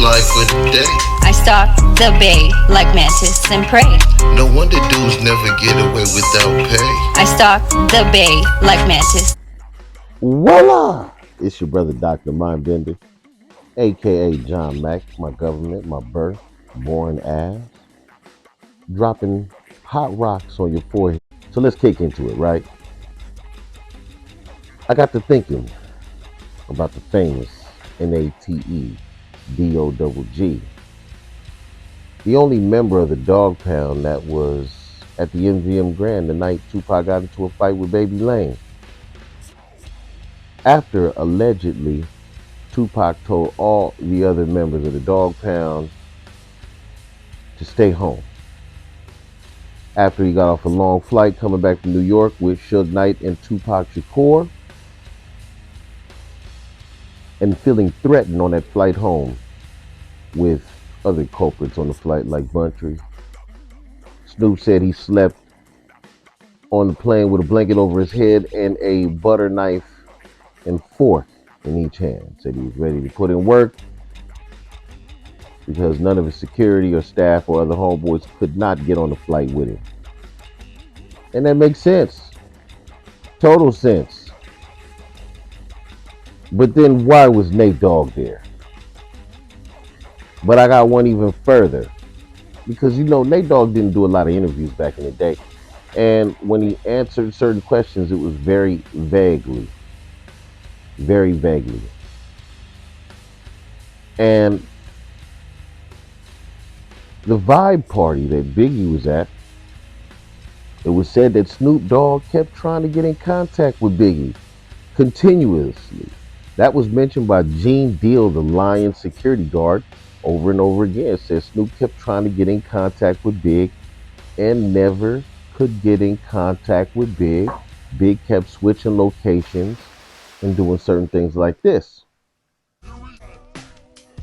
life of the day. I stalk the bay like mantis and prey. No wonder dudes never get away without pay. I stalk the bay like mantis. Voila! It's your brother, Dr. Mindbender, aka John Mack, my government, my birth, born as, dropping hot rocks on your forehead. So let's kick into it, right? I got to thinking about the famous Nate Dogg, the only member of the Dogg Pound that was at the MGM Grand the night Tupac got into a fight with Baby Lane. After allegedly Tupac told all the other members of the Dogg Pound to stay home. After he got off a long flight coming back from New York with Suge Knight and Tupac Shakur, and feeling threatened on that flight home with other culprits on the flight like Buntry. Snoop said he slept on the plane with a blanket over his head and a butter knife and fork in each hand. Said he was ready to put in work because none of his security or staff or other homeboys could not get on the flight with him. And that makes sense. Total sense. But then why was Nate Dogg there? But I got one even further. Because, Nate Dogg didn't do a lot of interviews back in the day. And when he answered certain questions, it was very vaguely. Very vaguely. And the vibe party that Biggie was at, it was said that Snoop Dogg kept trying to get in contact with Biggie continuously. That was mentioned by Gene Deal, the Lion security guard, over and over again. It says Snoop kept trying to get in contact with Big and never could get in contact with Big. Big kept switching locations and doing certain things like this,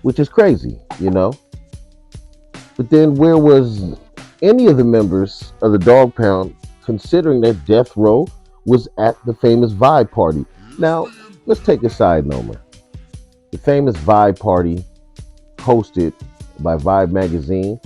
which is crazy, But then where was any of the members of the Dogg Pound, considering that Death Row was at the famous Vibe party? Now, let's take a side note. The famous Vibe party, hosted by Vibe magazine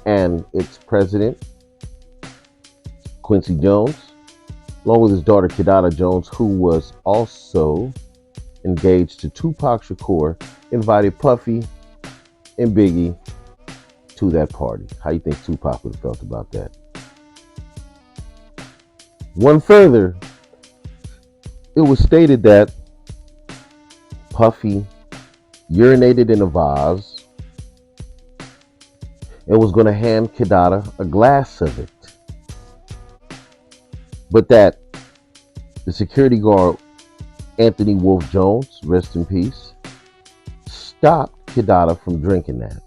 and its president, Quincy Jones, along with his daughter Kidada Jones, who was also engaged to Tupac Shakur, invited Puffy and Biggie to that party. How you think Tupac would have felt about that? One further, it was stated that Puffy urinated in a vase and was going to hand Kidada a glass of it. But that the security guard, Anthony Wolf Jones, rest in peace, stopped Kidada from drinking that.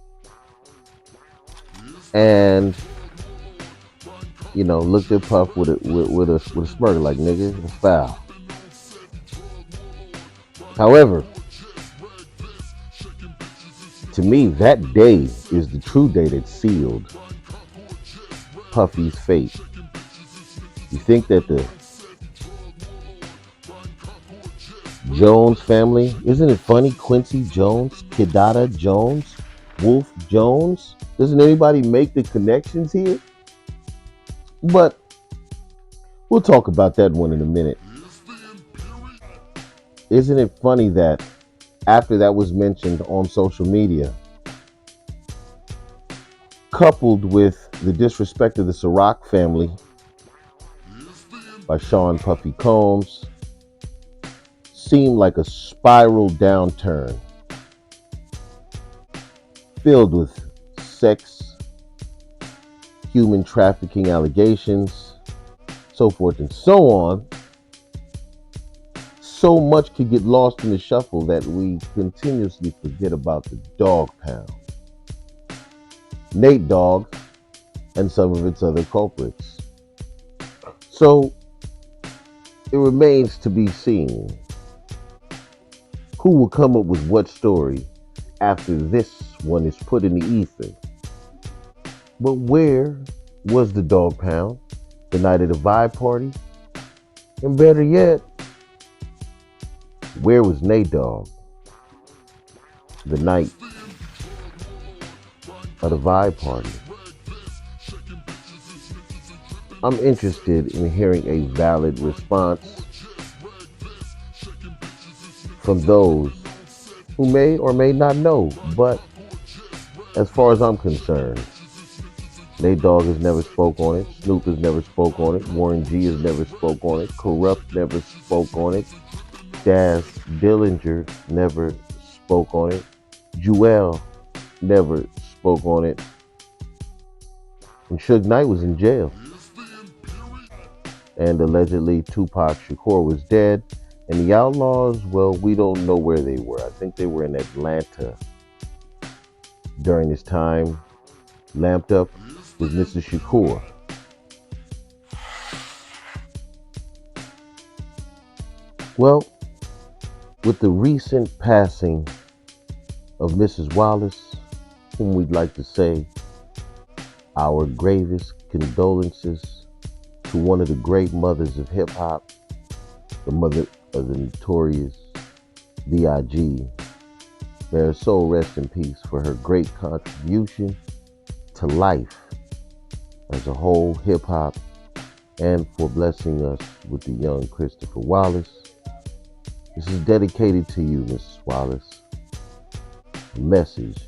And, looked at Puff with a smirk like, nigga, it's foul. However, to me, that day is the true day that sealed Puffy's fate. You think that the Jones family, isn't it funny? Quincy Jones, Kidada Jones, Wolf Jones. Doesn't anybody make the connections here? But we'll talk about that one in a minute. Isn't it funny that after that was mentioned on social media, coupled with the disrespect of the Ciroc family by Sean Puffy Combs, seemed like a spiral downturn filled with sex, human trafficking allegations, so forth and so on. So much could get lost in the shuffle that we continuously forget about the Dogg Pound, Nate Dogg, and some of its other culprits. So it remains to be seen who will come up with what story after this one is put in the ether. But where was the Dogg Pound the night of the Vibe party? And better yet, where was Nate Dogg the night of the Vibe Party. I'm interested in hearing a valid response from those who may or may not know, but as far as I'm concerned, Nate Dogg has never spoke on it, Snoop has never spoke on it, Warren G has never spoke on it, Corrupt never spoke on it, Daz Dillinger never spoke on it, Jewel never spoke on it, and Suge Knight was in jail. And allegedly Tupac Shakur was dead. And the Outlaws, well, we don't know where they were. I think they were in Atlanta during this time, lamped up with Mr. Shakur. Well, with the recent passing of Mrs. Wallace, whom we'd like to say our gravest condolences to one of the great mothers of hip-hop, the mother of the notorious B.I.G. May her soul rest in peace for her great contribution to life as a whole, hip-hop, and for blessing us with the young Christopher Wallace. This is dedicated to you, Mrs. Wallace. A message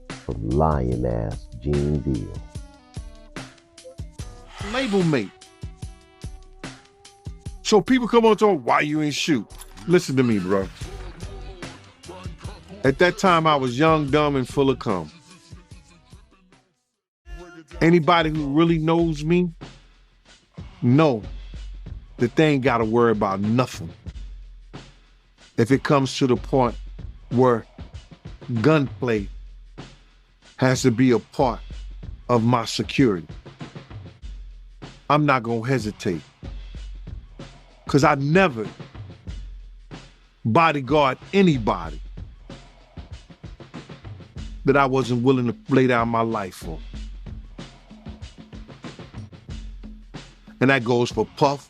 from Lion-Ass Gene Deal. Label mate. So people come on and talk, why you ain't shoot? Listen to me, bro. At that time, I was young, dumb, and full of cum. Anybody who really knows me know that they ain't got to worry about nothing if it comes to the point where gunplay has to be a part of my security. I'm not gonna hesitate, because I never bodyguard anybody that I wasn't willing to lay down my life for. And that goes for Puff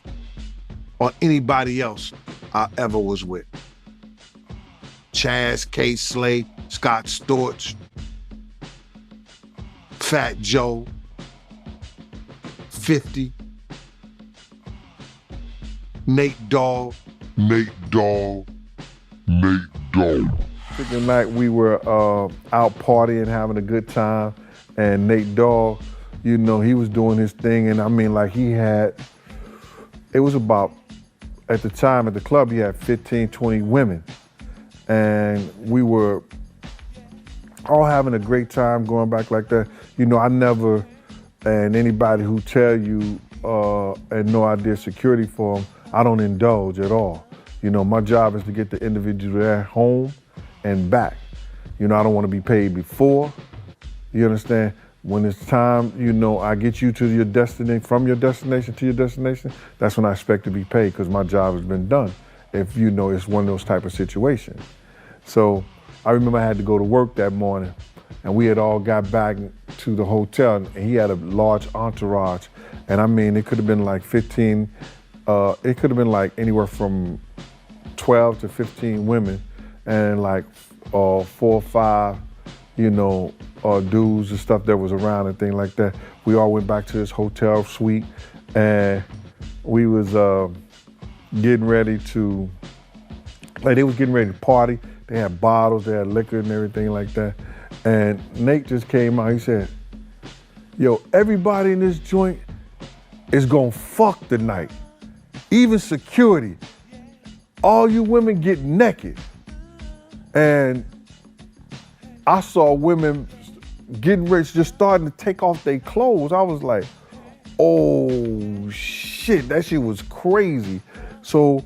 or anybody else I ever was with. Chaz, Cade Slay, Scott Storch, Fat Joe, 50, Nate Dogg. Nate Dogg. The night we were out partying, having a good time, and Nate Dogg, you know, he was doing his thing, and I mean, like it was about, at the time at the club, he had 15, 20 women, and we were all having a great time going back like that. You know, I never, and anybody who tell you and know I did security for them, I don't indulge at all. You know, my job is to get the individual there home and back. You know, I don't want to be paid before. You understand? When it's time, you know, I get you to your destination, from your destination to your destination, that's when I expect to be paid, because my job has been done. If you know, it's one of those type of situations. So I remember I had to go to work that morning, and we had all got back to the hotel, and he had a large entourage. And I mean, it could have been like 15, it could have been like anywhere from 12 to 15 women, and like 4 or 5, you know, dudes and stuff that was around and things like that. We all went back to this hotel suite, and we was getting ready to, like, they was getting ready to party. They had bottles, they had liquor and everything like that. And Nate just came out, he said, yo, everybody in this joint is gonna fuck tonight. Even security. All you women get naked. And I saw women getting ready, just starting to take off their clothes. I was like, oh shit, that shit was crazy. So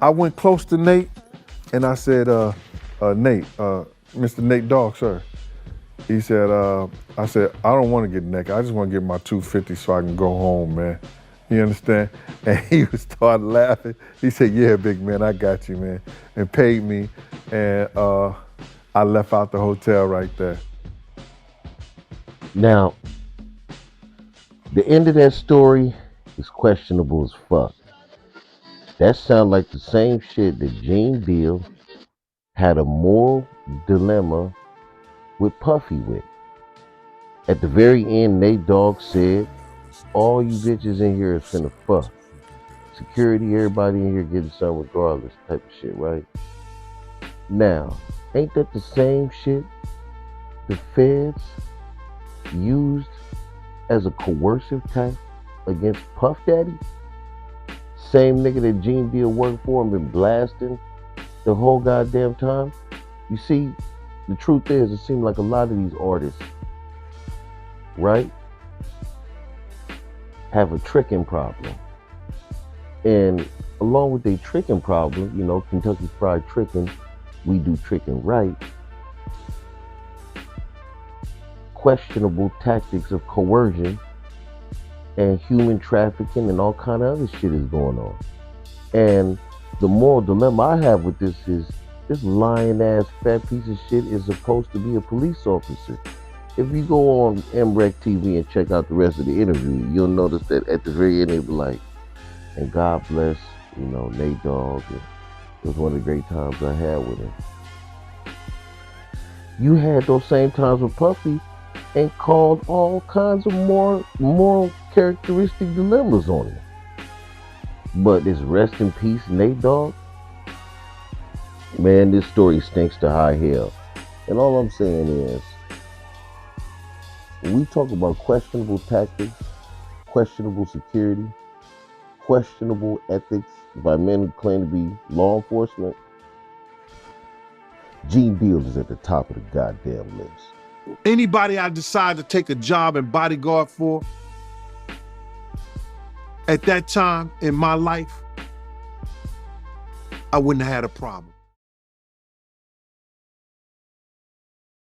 I went close to Nate and I said, Nate, Mr. Nate Dogg, sir. He said, I said, I don't want to get naked. I just want to get my $250 so I can go home, man. You understand? And he started laughing. He said, yeah, big man, I got you, man. And paid me. And I left out the hotel right there. Now, the end of that story is questionable as fuck. That sounds like the same shit that Gene Deal had a moral dilemma with Puffy with. At the very end, Nate Dogg said, all you bitches in here is finna fuck. Security, everybody in here getting some regardless type of shit, right? Now, ain't that the same shit the feds used as a coercive type against Puff Daddy? Same nigga that Gene Deal worked for and been blasting the whole goddamn time. You see, the truth is, it seems like a lot of these artists, right, have a tricking problem. And along with their tricking problem, you know, Kentucky Fried Tricking, we do tricking right. Questionable tactics of coercion and human trafficking and all kind of other shit is going on. And the moral dilemma I have with this is, this lying ass fat piece of shit is supposed to be a police officer. If you go on MREC TV and check out the rest of the interview, you'll notice that at the very end they be like, and God bless, you know, Nate Dogg. It was one of the great times I had with him. You had those same times with Puffy and called all kinds of moral characteristic dilemmas on him. But this rest in peace Nate Dogg, man, this story stinks to high hell. And all I'm saying is, when we talk about questionable tactics, questionable security, questionable ethics by men who claim to be law enforcement, Gene Deal is at the top of the goddamn list. Anybody I decide to take a job and bodyguard for, at that time in my life, I wouldn't have had a problem.